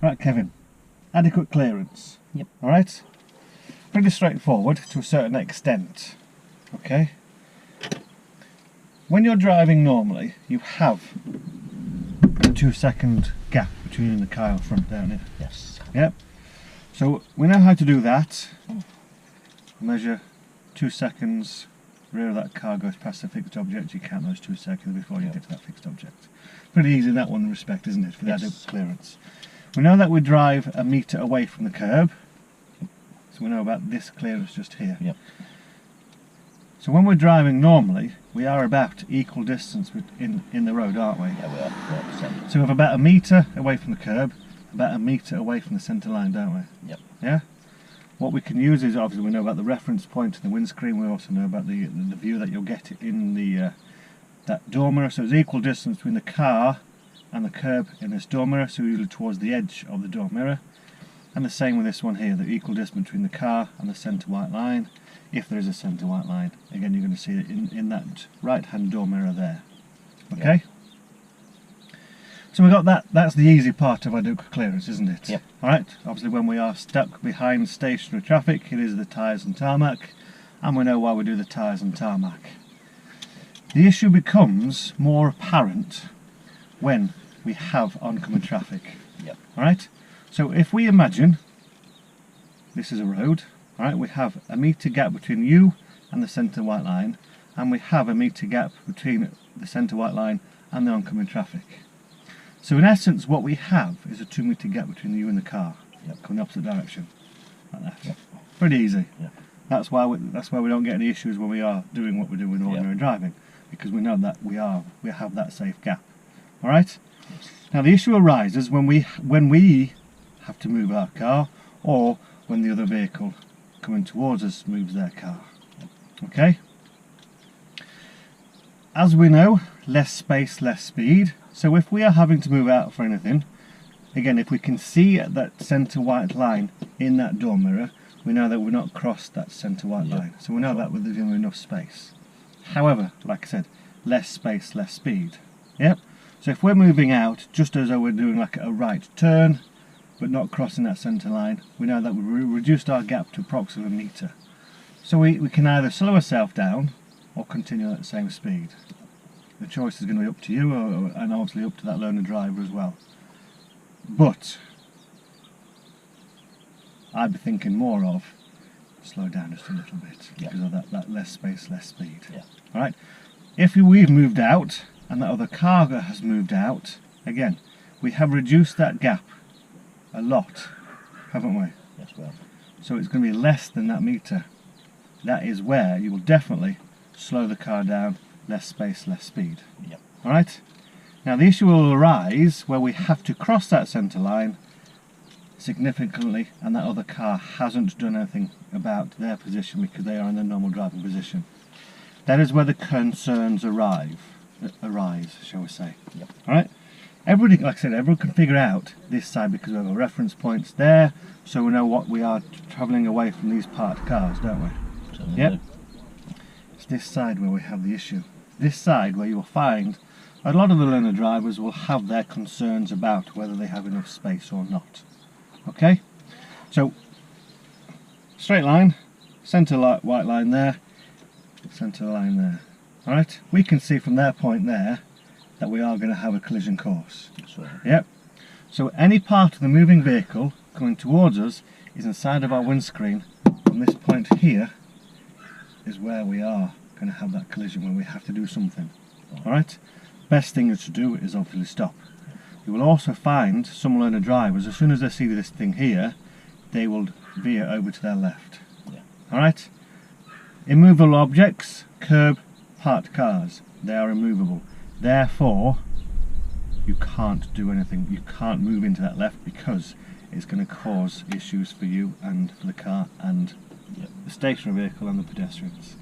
Right, Kevin, adequate clearance. Yep. Alright? Pretty straightforward to a certain extent. Okay? When you're driving normally, you have a 2-second gap between you and the car in front, don't you? Yes. Yep. So we know how to do that. Measure 2 seconds, rear of that car goes past the fixed object, you count those 2 seconds before you get to that fixed object. Pretty easy in that one respect, isn't it, for the adequate clearance. We know that we drive a metre away from the curb, so we know about this clearance just here. Yep. So when we're driving normally, we are about equal distance in the road, aren't we? Yeah, we are. 100%. So we have about a metre away from the curb, about a metre away from the centre line, don't we? Yep. Yeah? What we can use is, obviously we know about the reference point in the windscreen, we also know about the view that you'll get in the that door mirror, so it's equal distance between the car and the curb in this door mirror, so usually towards the edge of the door mirror. And the same with this one here, the equal distance between the car and the centre white line, if there is a centre white line. Again, you're going to see it in that right hand door mirror there. Okay? So we got that, that's the easy part of adequate clearance, isn't it? Yep. Alright, obviously when we are stuck behind stationary traffic, it is the tyres and tarmac, and we know why we do the tyres and tarmac. The issue becomes more apparent when we have oncoming traffic. Yep. Alright, so if we imagine this is a road, alright, we have a metre gap between you and the centre white line, and we have a metre gap between the centre white line and the oncoming traffic. So in essence what we have is a 2 metre gap between you and the car, going the opposite direction, like that. Yep. Pretty easy. Yep. That's why we don't get any issues when we are doing what we do in ordinary driving, because we know that we have that safe gap. All right. Yes. Now the issue arises when we have to move our car, or when the other vehicle coming towards us moves their car. Okay. As we know, less space, less speed. So if we are having to move out for anything, again, if we can see that centre white line in that door mirror, we know that we've not crossed that centre white line. So we know that we're giving enough space. However, like I said, less space, less speed. Yep. So if we're moving out, just as though we're doing like a right turn, but not crossing that centre line, we know that we've reduced our gap to approximately a metre. So we can either slow ourselves down, or continue at the same speed. The choice is going to be up to you, and obviously up to that learner driver as well. But I'd be thinking more of slow down just a little bit, because of that less space, less speed. Yeah. Alright, if we've moved out and that other car has moved out, again, we have reduced that gap a lot, haven't we? Yes, we have. So it's going to be less than that metre. That is where you will definitely slow the car down, less space, less speed. Yep. Alright? Now the issue will arise where we have to cross that centre line significantly, and that other car hasn't done anything about their position because they are in the normal driving position. That is where the concerns arise, shall we say. Yep. Alright? Everybody, like I said, everyone can figure out this side because we have our reference points there, so we know what we are travelling away from these parked cars, don't we? Yep. It's this side where we have the issue. This side where you will find a lot of the learner drivers will have their concerns about whether they have enough space or not. Okay? So, straight line, centre white line there, centre line there. Alright? We can see from their point there that we are going to have a collision course. That's right. Yep. So any part of the moving vehicle coming towards us is inside of our windscreen. From this point here is where we are going to have that collision, where we have to do something. Alright? Best thing to do is obviously stop. You will also find some learner drivers, as soon as they see this thing here, they will veer over to their left. Yeah. Alright? Immovable objects, curb, parked cars, they are immovable. Therefore, you can't do anything. You can't move into that left because it's going to cause issues for you and for the car and the stationary vehicle and the pedestrians.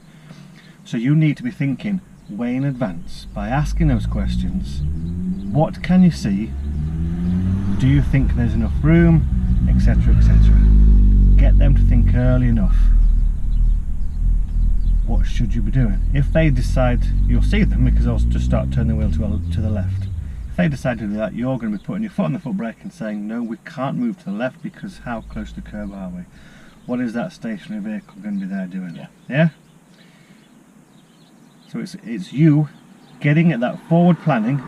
So you need to be thinking way in advance by asking those questions. What can you see? Do you think there's enough room? Etc, etc. Get them to think early enough. What should you be doing? If they decide, you'll see them because they'll just start turning the wheel to the left. If they decide to do that, you're going to be putting your foot on the foot brake and saying, no, we can't move to the left because how close to the curb are we? What is that stationary vehicle going to be there doing? Yeah. Yeah? So it's you getting at that forward planning,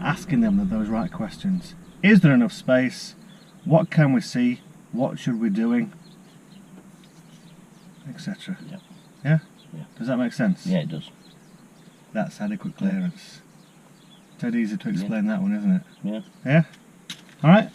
asking them those right questions. Is there enough space? What can we see? What should we be doing? Etc. Yeah. Yeah? Yeah. Does that make sense? Yeah, it does. That's adequate clearance. Dead easy to explain that one, isn't it? Yeah. Yeah? Alright?